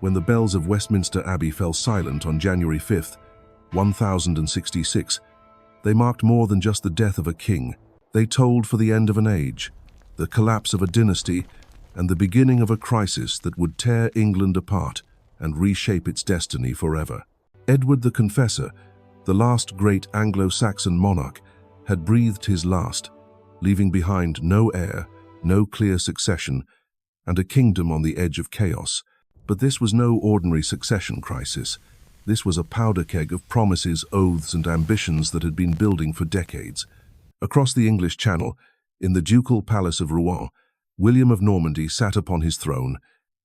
when the bells of Westminster Abbey fell silent on January 5, 1066, they marked more than just the death of a king. They told for the end of an age, the collapse of a dynasty, and the beginning of a crisis that would tear England apart and reshape its destiny forever. Edward the Confessor, the last great Anglo-Saxon monarch, had breathed his last, leaving behind no heir, no clear succession, and a kingdom on the edge of chaos. But this was no ordinary succession crisis. This was a powder keg of promises, oaths, and ambitions that had been building for decades. Across the English Channel, in the ducal palace of Rouen, William of Normandy sat upon his throne,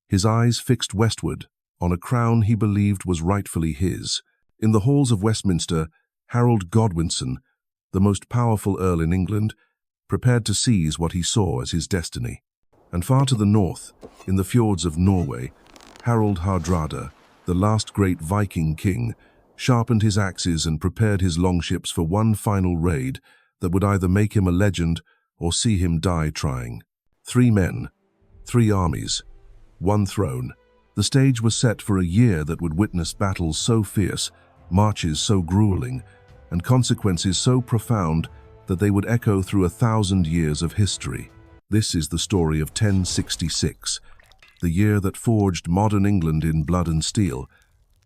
his eyes fixed westward, on a crown he believed was rightfully his. In the halls of Westminster, Harold Godwinson, the most powerful earl in England, prepared to seize what he saw as his destiny. And far to the north, in the fjords of Norway, Harald Hardrada, the last great Viking king, sharpened his axes and prepared his longships for one final raid that would either make him a legend or see him die trying. 3 men, 3 armies, 1 throne. The stage was set for a year that would witness battles so fierce, marches so grueling, and consequences so profound that they would echo through 1,000 years of history. This is the story of 1066, the year that forged modern England in blood and steel,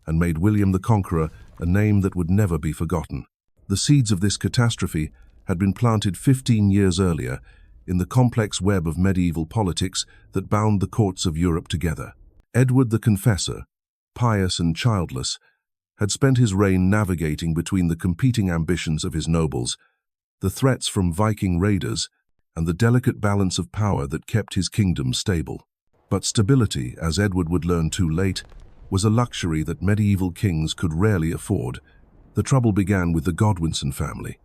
and made William the Conqueror a name that would never be forgotten. The seeds of this catastrophe had been planted 15 years earlier in the complex web of medieval politics that bound the courts of Europe together. Edward the Confessor, pious and childless, had spent his reign navigating between the competing ambitions of his nobles, the threats from Viking raiders, and the delicate balance of power that kept his kingdom stable. But stability, as Edward would learn too late, was a luxury that medieval kings could rarely afford. The trouble began with the Godwinson family.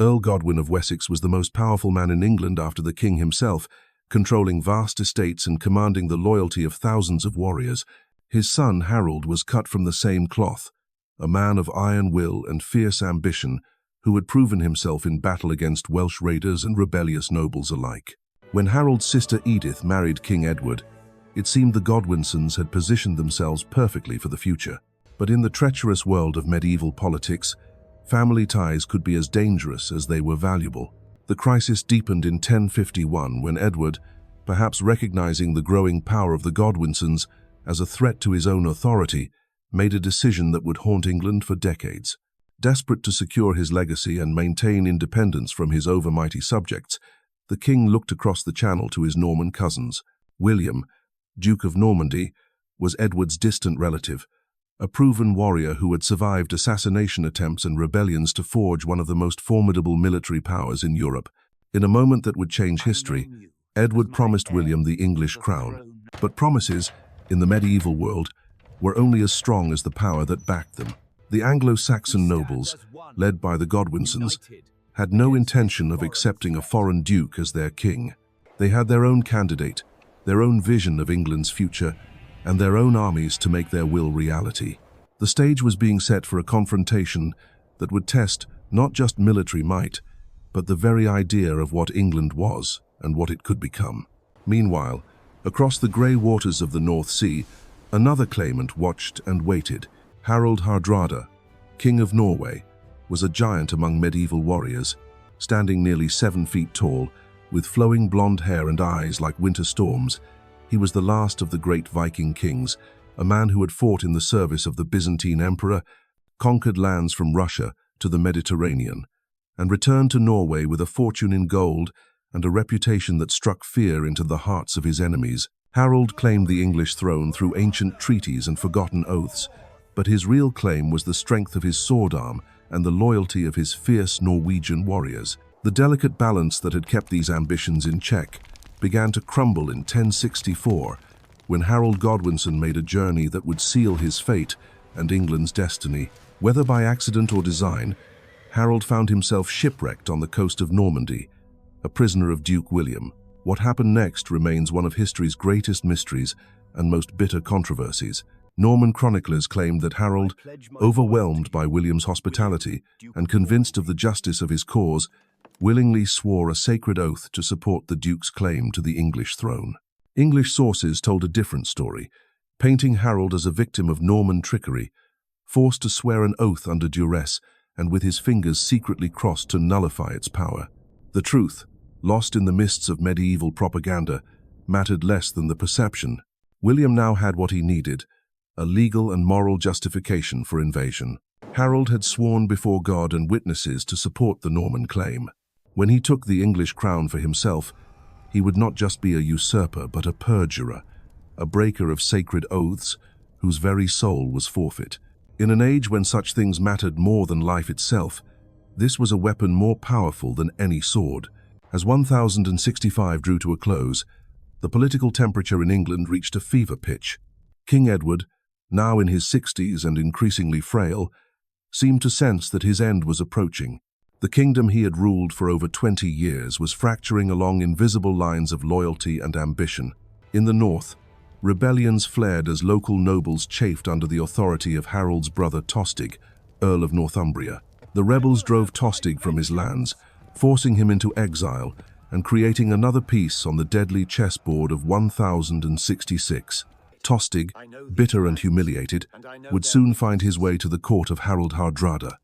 Earl Godwin of Wessex was the most powerful man in England after the king himself, controlling vast estates and commanding the loyalty of thousands of warriors. His son Harold was cut from the same cloth, a man of iron will and fierce ambition who had proven himself in battle against Welsh raiders and rebellious nobles alike. When Harold's sister Edith married King Edward, it seemed the Godwinsons had positioned themselves perfectly for the future. But in the treacherous world of medieval politics, family ties could be as dangerous as they were valuable. The crisis deepened in 1051 when Edward, perhaps recognizing the growing power of the Godwinsons as a threat to his own authority, made a decision that would haunt England for decades. Desperate to secure his legacy and maintain independence from his overmighty subjects, the king looked across the Channel to his Norman cousins. William, Duke of Normandy, was Edward's distant relative, a proven warrior who had survived assassination attempts and rebellions to forge one of the most formidable military powers in Europe. In a moment that would change history, Edward promised William the English crown. But promises, in the medieval world, were only as strong as the power that backed them. The Anglo-Saxon nobles, led by the Godwinsons, had no intention of accepting a foreign duke as their king. They had their own candidate, their own vision of England's future, and their own armies to make their will reality. The stage was being set for a confrontation that would test not just military might, but the very idea of what England was and what it could become. Meanwhile, across the grey waters of the North Sea, another claimant watched and waited. Harald Hardrada, King of Norway, was a giant among medieval warriors, standing nearly 7 feet tall, with flowing blonde hair and eyes like winter storms. He was the last of the great Viking kings, a man who had fought in the service of the Byzantine emperor, conquered lands from Russia to the Mediterranean, and returned to Norway with a fortune in gold and a reputation that struck fear into the hearts of his enemies. Harold claimed the English throne through ancient treaties and forgotten oaths, but his real claim was the strength of his sword arm and the loyalty of his fierce Norwegian warriors. The delicate balance that had kept these ambitions in check began to crumble in 1064, when Harold Godwinson made a journey that would seal his fate and England's destiny. Whether by accident or design, Harold found himself shipwrecked on the coast of Normandy, a prisoner of Duke William. What happened next remains one of history's greatest mysteries and most bitter controversies. Norman chroniclers claimed that Harold, overwhelmed by William's hospitality and convinced of the justice of his cause, willingly swore a sacred oath to support the Duke's claim to the English throne. English sources told a different story. painting Harald as a victim of Norman trickery, forced to swear an oath under duress and with his fingers secretly crossed to nullify its power. The truth, lost in the mists of medieval propaganda, mattered less than the perception. William now had what he needed, a legal and moral justification for invasion. Harold had sworn before God and witnesses to support the Norman claim. When he took the English crown for himself, he would not just be a usurper but a perjurer, a breaker of sacred oaths whose very soul was forfeit. In an age when such things mattered more than life itself, this was a weapon more powerful than any sword. As 1065 drew to a close, the political temperature in England reached a fever pitch. King Edward, now in his 60s and increasingly frail, seemed to sense that his end was approaching. The kingdom he had ruled for over 20 years was fracturing along invisible lines of loyalty and ambition. In the north, rebellions flared as local nobles chafed under the authority of Harold's brother Tostig, Earl of Northumbria. The rebels drove Tostig from his lands, forcing him into exile and creating another piece on the deadly chessboard of 1066. Tostig, bitter and humiliated, would soon find his way to the court of Harald Hardrada,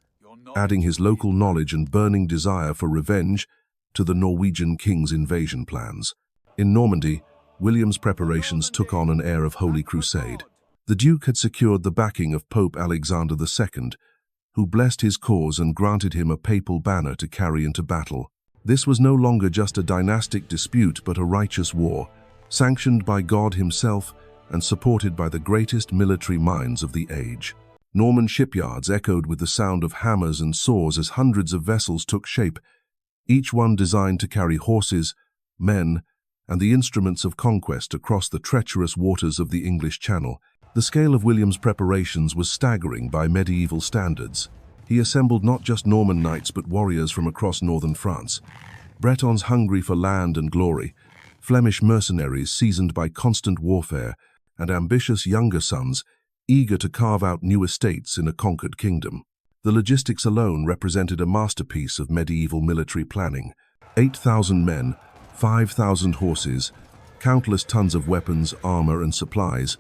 adding his local knowledge and burning desire for revenge to the Norwegian king's invasion plans. In Normandy, William's preparations took on an air of holy crusade. The Duke had secured the backing of Pope Alexander II, who blessed his cause and granted him a papal banner to carry into battle. This was no longer just a dynastic dispute but a righteous war, sanctioned by God himself and supported by the greatest military minds of the age. Norman shipyards echoed with the sound of hammers and saws as hundreds of vessels took shape, each one designed to carry horses, men, and the instruments of conquest across the treacherous waters of the English Channel. The scale of William's preparations was staggering by medieval standards. He assembled not just Norman knights but warriors from across northern France, Bretons hungry for land and glory, Flemish mercenaries seasoned by constant warfare, and ambitious younger sons eager to carve out new estates in a conquered kingdom. The logistics alone represented a masterpiece of medieval military planning. 8,000 men, 5,000 horses, countless tons of weapons, armor, and supplies,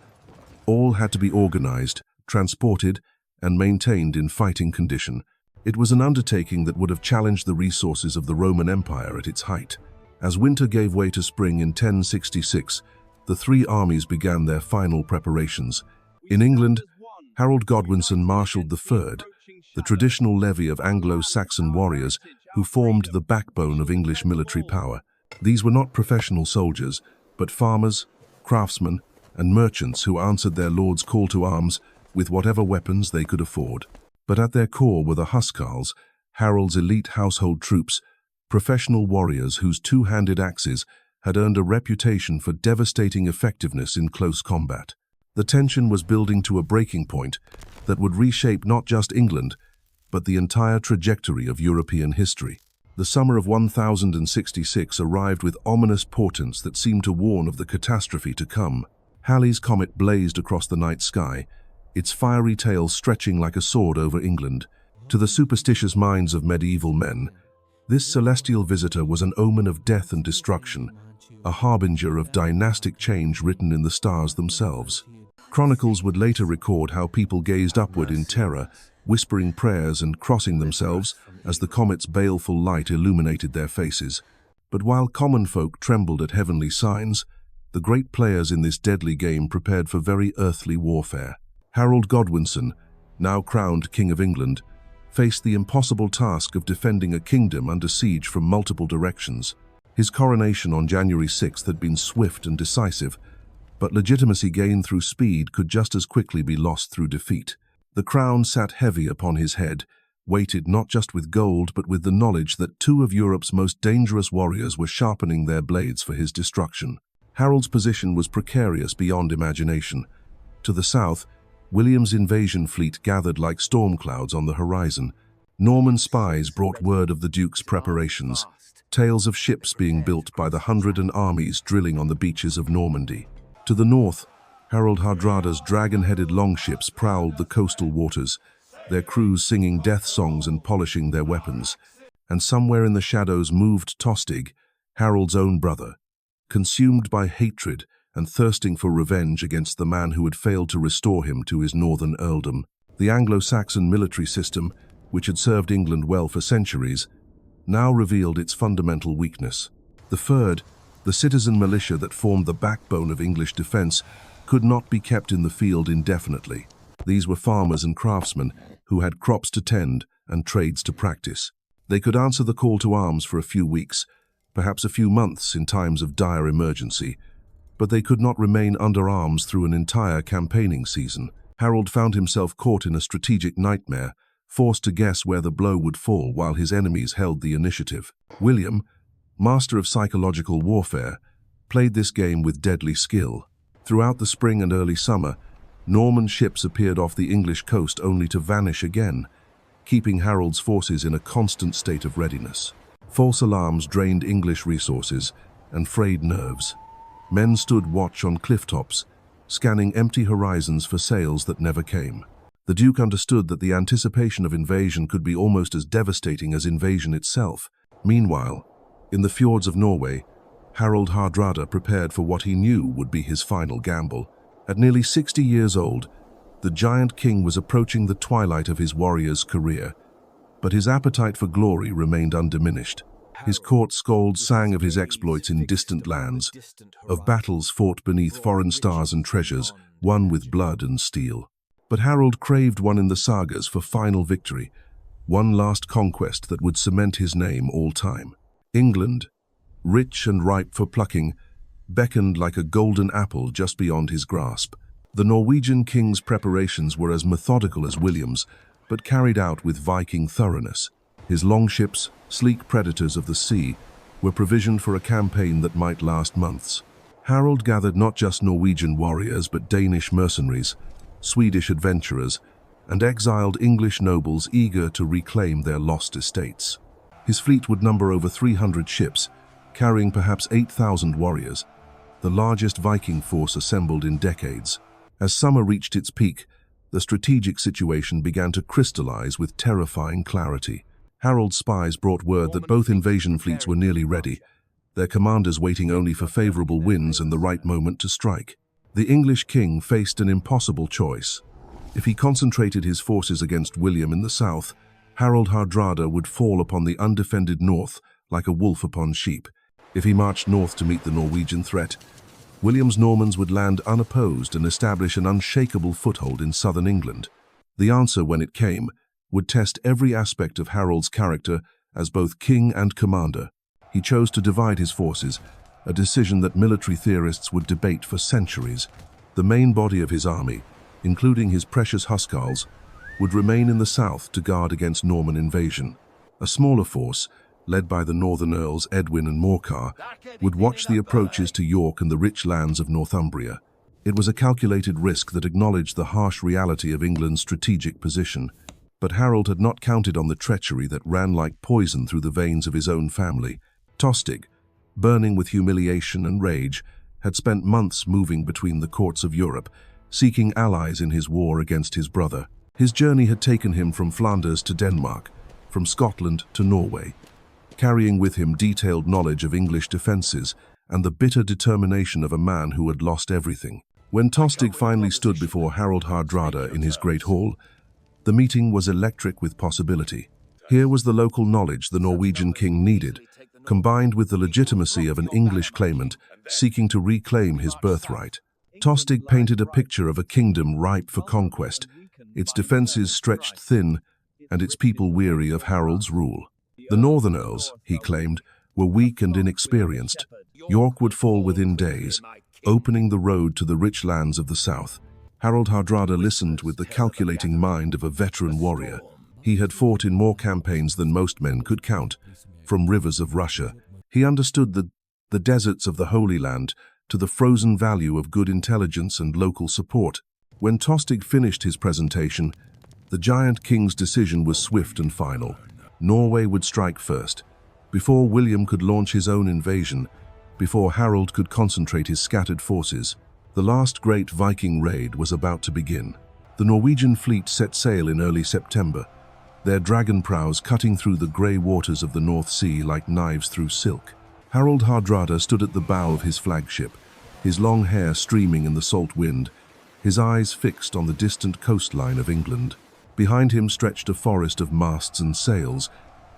all had to be organized, transported, and maintained in fighting condition. It was an undertaking that would have challenged the resources of the Roman Empire at its height. As winter gave way to spring in 1066, the three armies began their final preparations. In England, Harold Godwinson marshaled the fyrd, the traditional levy of Anglo-Saxon warriors who formed the backbone of English military power. These were not professional soldiers, but farmers, craftsmen, and merchants who answered their lord's call to arms with whatever weapons they could afford. But at their core were the huscarls, Harold's elite household troops, professional warriors whose two-handed axes had earned a reputation for devastating effectiveness in close combat. The tension was building to a breaking point that would reshape not just England, but the entire trajectory of European history. The summer of 1066 arrived with ominous portents that seemed to warn of the catastrophe to come. Halley's comet blazed across the night sky, its fiery tail stretching like a sword over England. To the superstitious minds of medieval men, this celestial visitor was an omen of death and destruction, a harbinger of dynastic change written in the stars themselves. Chronicles would later record how people gazed upward in terror, whispering prayers and crossing themselves as the comet's baleful light illuminated their faces. But while common folk trembled at heavenly signs, the great players in this deadly game prepared for very earthly warfare. Harald Godwinson, now crowned King of England, faced the impossible task of defending a kingdom under siege from multiple directions. His coronation on January 6th had been swift and decisive, but legitimacy gained through speed could just as quickly be lost through defeat. The crown sat heavy upon his head, weighted not just with gold but with the knowledge that two of Europe's most dangerous warriors were sharpening their blades for his destruction. Harold's position was precarious beyond imagination. To the south, William's invasion fleet gathered like storm clouds on the horizon. Norman spies brought word of the Duke's preparations, tales of ships being built by the hundred and armies drilling on the beaches of Normandy. To the north, Harald Hardrada's dragon-headed longships prowled the coastal waters, their crews singing death songs and polishing their weapons. And somewhere in the shadows moved Tostig, Harold's own brother, consumed by hatred and thirsting for revenge against the man who had failed to restore him to his northern earldom. The Anglo-Saxon military system, which had served England well for centuries, now revealed its fundamental weakness. The fyrd, the citizen militia that formed the backbone of English defence, could not be kept in the field indefinitely. These were farmers and craftsmen who had crops to tend and trades to practice. They could answer the call to arms for a few weeks, perhaps a few months in times of dire emergency, but they could not remain under arms through an entire campaigning season. Harold found himself caught in a strategic nightmare, forced to guess where the blow would fall while his enemies held the initiative. William, master of psychological warfare, played this game with deadly skill. Throughout the spring and early summer, Norman ships appeared off the English coast only to vanish again, keeping Harold's forces in a constant state of readiness. False alarms drained English resources and frayed nerves. Men stood watch on cliff tops, scanning empty horizons for sails that never came. The Duke understood that the anticipation of invasion could be almost as devastating as invasion itself. Meanwhile, in the fjords of Norway, Harald Hardrada prepared for what he knew would be his final gamble. At nearly 60 years old, the giant king was approaching the twilight of his warrior's career, but his appetite for glory remained undiminished. His court scolds sang of his exploits in distant lands, of battles fought beneath foreign stars and treasures, won with blood and steel. But Harold craved one in the sagas for final victory, one last conquest that would cement his name all time. England, rich and ripe for plucking, beckoned like a golden apple just beyond his grasp. The Norwegian king's preparations were as methodical as William's, but carried out with Viking thoroughness. His longships, sleek predators of the sea, were provisioned for a campaign that might last months. Harold gathered not just Norwegian warriors but Danish mercenaries, Swedish adventurers, and exiled English nobles eager to reclaim their lost estates. His fleet would number over 300 ships, carrying perhaps 8,000 warriors, the largest Viking force assembled in decades. As summer reached its peak, the strategic situation began to crystallize with terrifying clarity. Harold's spies brought word that both invasion fleets were nearly ready, their commanders waiting only for favorable winds and the right moment to strike. The English king faced an impossible choice. If he concentrated his forces against William in the south, Harald Hardrada would fall upon the undefended north like a wolf upon sheep. If he marched north to meet the Norwegian threat, William's Normans would land unopposed and establish an unshakable foothold in southern England. The answer, when it came, would test every aspect of Harold's character as both king and commander. He chose to divide his forces, a decision that military theorists would debate for centuries. The main body of his army, including his precious huscarls, would remain in the south to guard against Norman invasion. A smaller force, led by the northern earls Edwin and Morcar, would watch the approaches to York and the rich lands of Northumbria. It was a calculated risk that acknowledged the harsh reality of England's strategic position. But Harold had not counted on the treachery that ran like poison through the veins of his own family. Tostig, burning with humiliation and rage, had spent months moving between the courts of Europe, seeking allies in his war against his brother. His journey had taken him from Flanders to Denmark, from Scotland to Norway, carrying with him detailed knowledge of English defences and the bitter determination of a man who had lost everything. When Tostig finally stood before Harald Hardrada in his great hall, the meeting was electric with possibility. Here was the local knowledge the Norwegian king needed, combined with the legitimacy of an English claimant seeking to reclaim his birthright. Tostig painted a picture of a kingdom ripe for conquest, its defences stretched thin, and its people weary of Harold's rule. The northern earls, he claimed, were weak and inexperienced. York would fall within days, opening the road to the rich lands of the south. Harald Hardrada listened with the calculating mind of a veteran warrior. He had fought in more campaigns than most men could count, from rivers of Russia. He understood the deserts of the Holy Land to the frozen value of good intelligence and local support. When Tostig finished his presentation, the giant king's decision was swift and final. Norway would strike first. Before William could launch his own invasion, before Harold could concentrate his scattered forces, the last great Viking raid was about to begin. The Norwegian fleet set sail in early September, their dragon prows cutting through the grey waters of the North Sea like knives through silk. Harald Hardrada stood at the bow of his flagship, his long hair streaming in the salt wind, his eyes fixed on the distant coastline of England. Behind him stretched a forest of masts and sails,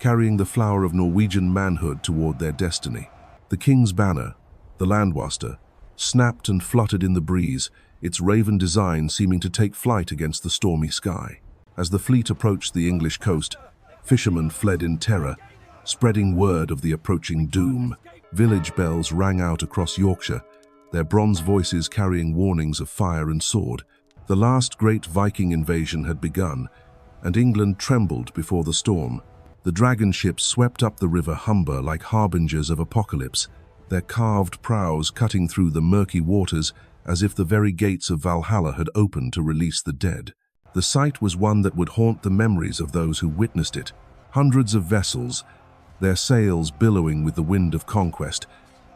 carrying the flower of Norwegian manhood toward their destiny. The king's banner, the landwaster, snapped and fluttered in the breeze, its raven design seeming to take flight against the stormy sky. As the fleet approached the English coast, fishermen fled in terror, spreading word of the approaching doom. Village bells rang out across Yorkshire, their bronze voices carrying warnings of fire and sword. The last great Viking invasion had begun, and England trembled before the storm. The dragon ships swept up the river Humber like harbingers of apocalypse, their carved prows cutting through the murky waters as if the very gates of Valhalla had opened to release the dead. The sight was one that would haunt the memories of those who witnessed it. Hundreds of vessels, their sails billowing with the wind of conquest,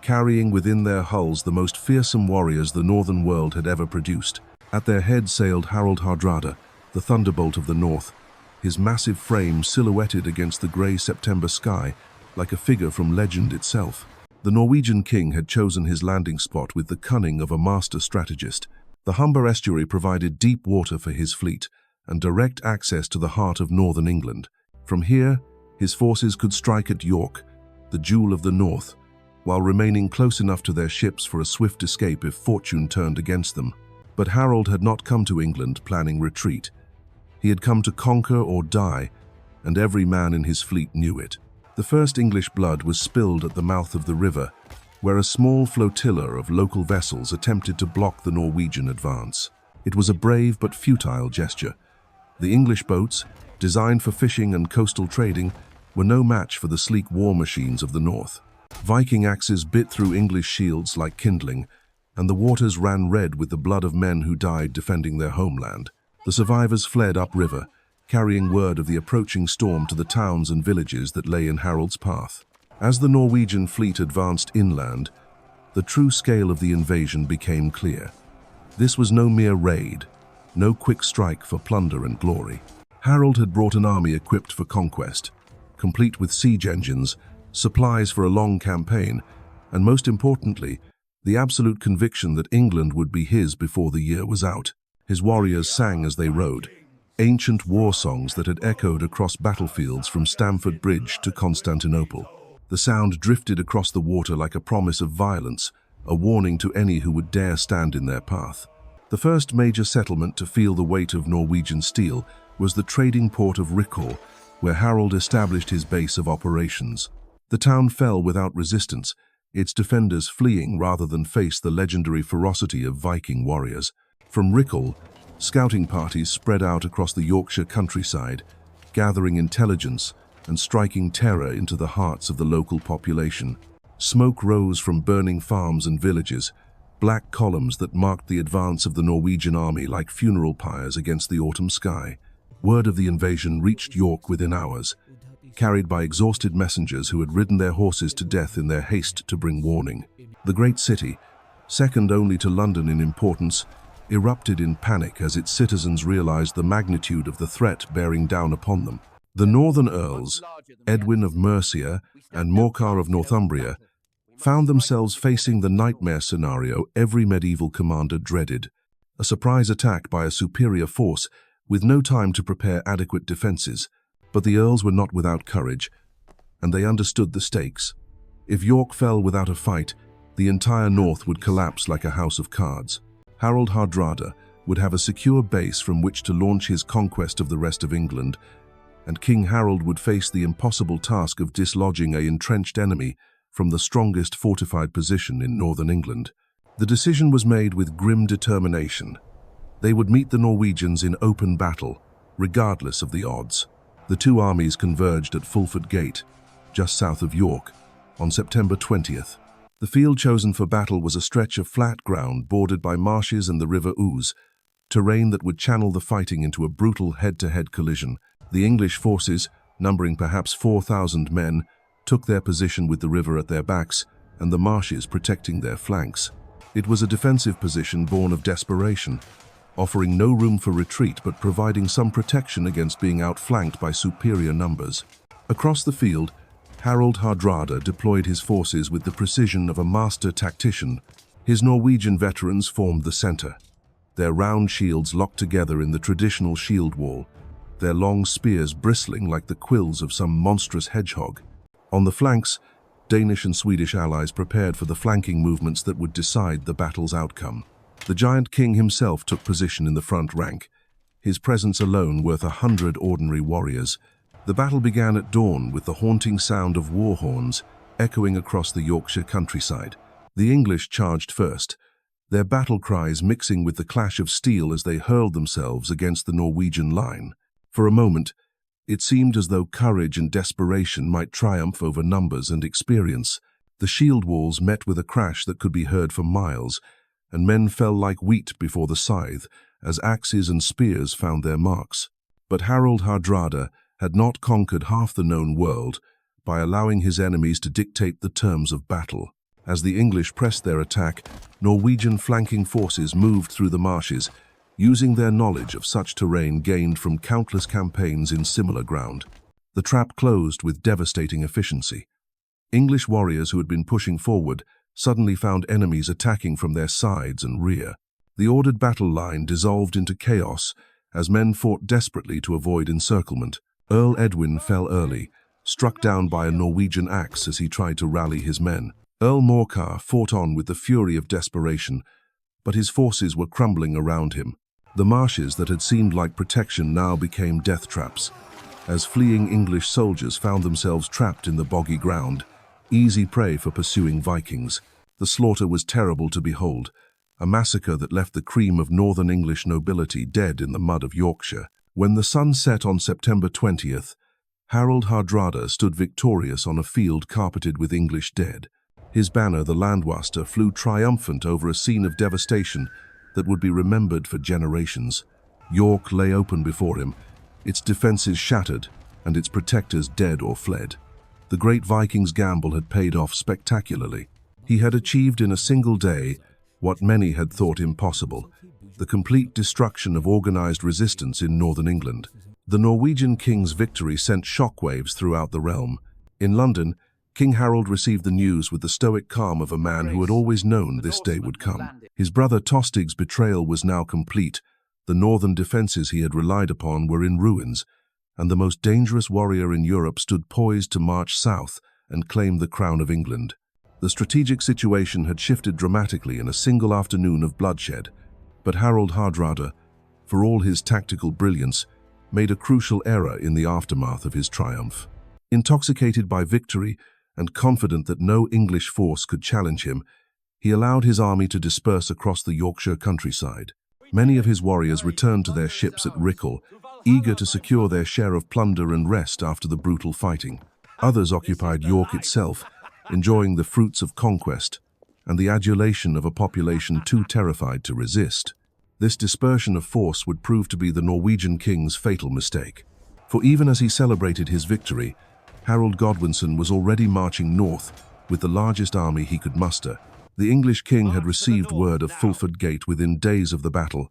carrying within their hulls the most fearsome warriors the northern world had ever produced. At their head sailed Harald Hardrada, the thunderbolt of the north, his massive frame silhouetted against the grey September sky like a figure from legend itself. The Norwegian king had chosen his landing spot with the cunning of a master strategist. The Humber estuary provided deep water for his fleet and direct access to the heart of northern England. From here, his forces could strike at York, the jewel of the north, while remaining close enough to their ships for a swift escape if fortune turned against them. But Harold had not come to England planning retreat. He had come to conquer or die, and every man in his fleet knew it. The first English blood was spilled at the mouth of the river, where a small flotilla of local vessels attempted to block the Norwegian advance. It was a brave but futile gesture. The English boats, designed for fishing and coastal trading, were no match for the sleek war machines of the north. Viking axes bit through English shields like kindling, and the waters ran red with the blood of men who died defending their homeland. The survivors fled upriver, carrying word of the approaching storm to the towns and villages that lay in Harold's path. As the Norwegian fleet advanced inland, the true scale of the invasion became clear. This was no mere raid, no quick strike for plunder and glory. Harold had brought an army equipped for conquest, complete with siege engines, supplies for a long campaign, and most importantly, the absolute conviction that England would be his before the year was out. His warriors sang as they rode, ancient war songs that had echoed across battlefields from Stamford Bridge to Constantinople. The sound drifted across the water like a promise of violence, a warning to any who would dare stand in their path. The first major settlement to feel the weight of Norwegian steel was the trading port of Rickhall, where Harold established his base of operations. The town fell without resistance, its defenders fleeing rather than face the legendary ferocity of Viking warriors. From Rickhall, scouting parties spread out across the Yorkshire countryside, gathering intelligence and striking terror into the hearts of the local population. Smoke rose from burning farms and villages, black columns that marked the advance of the Norwegian army like funeral pyres against the autumn sky. Word of the invasion reached York within hours, carried by exhausted messengers who had ridden their horses to death in their haste to bring warning. The great city, second only to London in importance, erupted in panic as its citizens realized the magnitude of the threat bearing down upon them. The northern earls, Edwin of Mercia and Morcar of Northumbria, found themselves facing the nightmare scenario every medieval commander dreaded: a surprise attack by a superior force with no time to prepare adequate defenses. But the earls were not without courage, and they understood the stakes. If York fell without a fight, the entire north would collapse like a house of cards. Harald Hardrada would have a secure base from which to launch his conquest of the rest of England, and King Harold would face the impossible task of dislodging an entrenched enemy from the strongest fortified position in northern England. The decision was made with grim determination. They would meet the Norwegians in open battle, regardless of the odds. The two armies converged at Fulford Gate, just south of York, on September 20th. The field chosen for battle was a stretch of flat ground bordered by marshes and the River Ouse, terrain that would channel the fighting into a brutal head-to-head collision. The English forces, numbering perhaps 4,000 men, took their position with the river at their backs and the marshes protecting their flanks. It was a defensive position born of desperation, offering no room for retreat but providing some protection against being outflanked by superior numbers. Across the field, Harald Hardrada deployed his forces with the precision of a master tactician, His Norwegian veterans formed the center, their round shields locked together in the traditional shield wall, their long spears bristling like the quills of some monstrous hedgehog. On the flanks, Danish and Swedish allies prepared for the flanking movements that would decide the battle's outcome. The giant king himself took position in the front rank, his presence alone worth 100 ordinary warriors. The battle began at dawn with the haunting sound of war horns echoing across the Yorkshire countryside. The English charged first, their battle cries mixing with the clash of steel as they hurled themselves against the Norwegian line. For a moment, it seemed as though courage and desperation might triumph over numbers and experience. The shield walls met with a crash that could be heard for miles, and men fell like wheat before the scythe as axes and spears found their marks. But Harald Hardrada had not conquered half the known world by allowing his enemies to dictate the terms of battle. As the English pressed their attack, Norwegian flanking forces moved through the marshes, using their knowledge of such terrain gained from countless campaigns in similar ground. The trap closed with devastating efficiency. English warriors who had been pushing forward suddenly found enemies attacking from their sides and rear. The ordered battle line dissolved into chaos as men fought desperately to avoid encirclement. Earl Edwin fell early, struck down by a Norwegian axe as he tried to rally his men. Earl Morcar fought on with the fury of desperation, but his forces were crumbling around him. The marshes that had seemed like protection now became death traps, as fleeing English soldiers found themselves trapped in the boggy ground, easy prey for pursuing Vikings. The slaughter was terrible to behold, a massacre that left the cream of northern English nobility dead in the mud of Yorkshire. When the sun set on September 20th, Harald Hardrada stood victorious on a field carpeted with English dead. His banner, the Landwaster, flew triumphant over a scene of devastation that would be remembered for generations. York lay open before him, its defenses shattered and its protectors dead or fled. The great Vikings' gamble had paid off spectacularly. He had achieved in a single day what many had thought impossible: the complete destruction of organized resistance in northern England. The Norwegian king's victory sent shockwaves throughout the realm. In London, King Harold received the news with the stoic calm of a man who had always known this day would come. His brother Tostig's betrayal was now complete. The northern defenses he had relied upon were in ruins, and the most dangerous warrior in Europe stood poised to march south and claim the crown of England. The strategic situation had shifted dramatically in a single afternoon of bloodshed, but Harald Hardrada, for all his tactical brilliance, made a crucial error in the aftermath of his triumph. Intoxicated by victory and confident that no English force could challenge him, he allowed his army to disperse across the Yorkshire countryside. Many of his warriors returned to their ships at Rickle, eager to secure their share of plunder and rest after the brutal fighting. Others occupied York itself, enjoying the fruits of conquest and the adulation of a population too terrified to resist. This dispersion of force would prove to be the Norwegian king's fatal mistake. For even as he celebrated his victory, Harold Godwinson was already marching north with the largest army he could muster. The English king had received word of Fulford Gate within days of the battle,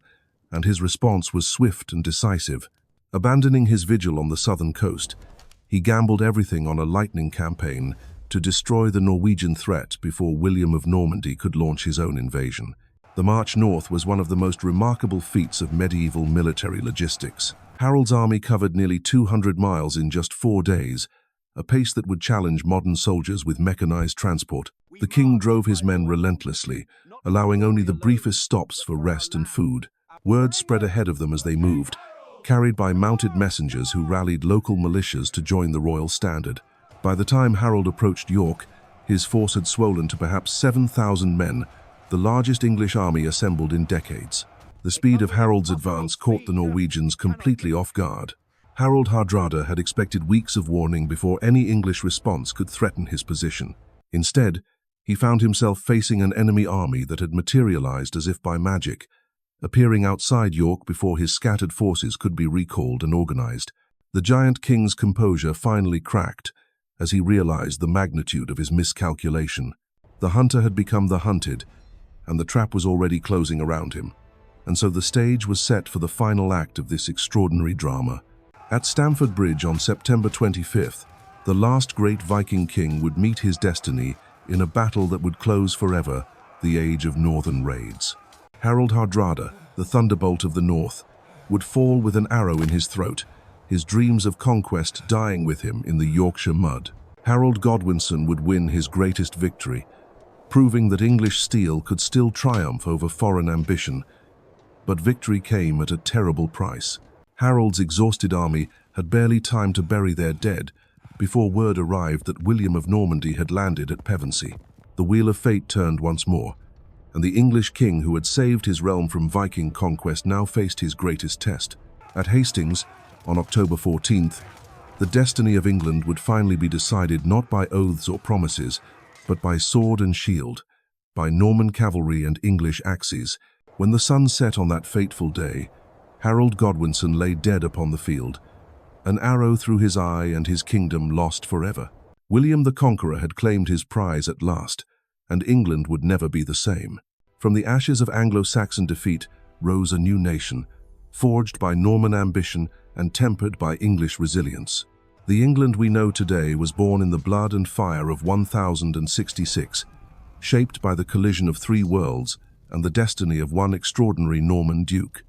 and his response was swift and decisive. Abandoning his vigil on the southern coast, he gambled everything on a lightning campaign to destroy the Norwegian threat before William of Normandy could launch his own invasion. The march north was one of the most remarkable feats of medieval military logistics. Harold's army covered nearly 200 miles in just 4 days, a pace that would challenge modern soldiers with mechanized transport. The king drove his men relentlessly, allowing only the briefest stops for rest and food. Word spread ahead of them as they moved, carried by mounted messengers who rallied local militias to join the royal standard. By the time Harold approached York, his force had swollen to perhaps 7,000 men, the largest English army assembled in decades. The speed of Harold's advance caught the Norwegians completely off guard. Harald Hardrada had expected weeks of warning before any English response could threaten his position. Instead, he found himself facing an enemy army that had materialized as if by magic, appearing outside York before his scattered forces could be recalled and organized. The giant king's composure finally cracked as he realized the magnitude of his miscalculation. The hunter had become the hunted, and the trap was already closing around him. And so the stage was set for the final act of this extraordinary drama. At Stamford Bridge on September 25th, the last great Viking king would meet his destiny in a battle that would close forever the age of northern raids. Harald Hardrada, the thunderbolt of the north, would fall with an arrow in his throat, his dreams of conquest dying with him in the Yorkshire mud. Harold Godwinson would win his greatest victory, proving that English steel could still triumph over foreign ambition. But victory came at a terrible price. Harold's exhausted army had barely time to bury their dead before word arrived that William of Normandy had landed at Pevensey. The wheel of fate turned once more, and the English king who had saved his realm from Viking conquest now faced his greatest test. At Hastings, on October 14th, the destiny of England would finally be decided not by oaths or promises, but by sword and shield, by Norman cavalry and English axes. When the sun set on that fateful day, Harold Godwinson lay dead upon the field, an arrow through his eye and his kingdom lost forever. William the Conqueror had claimed his prize at last, and England would never be the same. From the ashes of Anglo-Saxon defeat rose a new nation, forged by Norman ambition and tempered by English resilience. The England we know today was born in the blood and fire of 1066, shaped by the collision of three worlds and the destiny of one extraordinary Norman duke.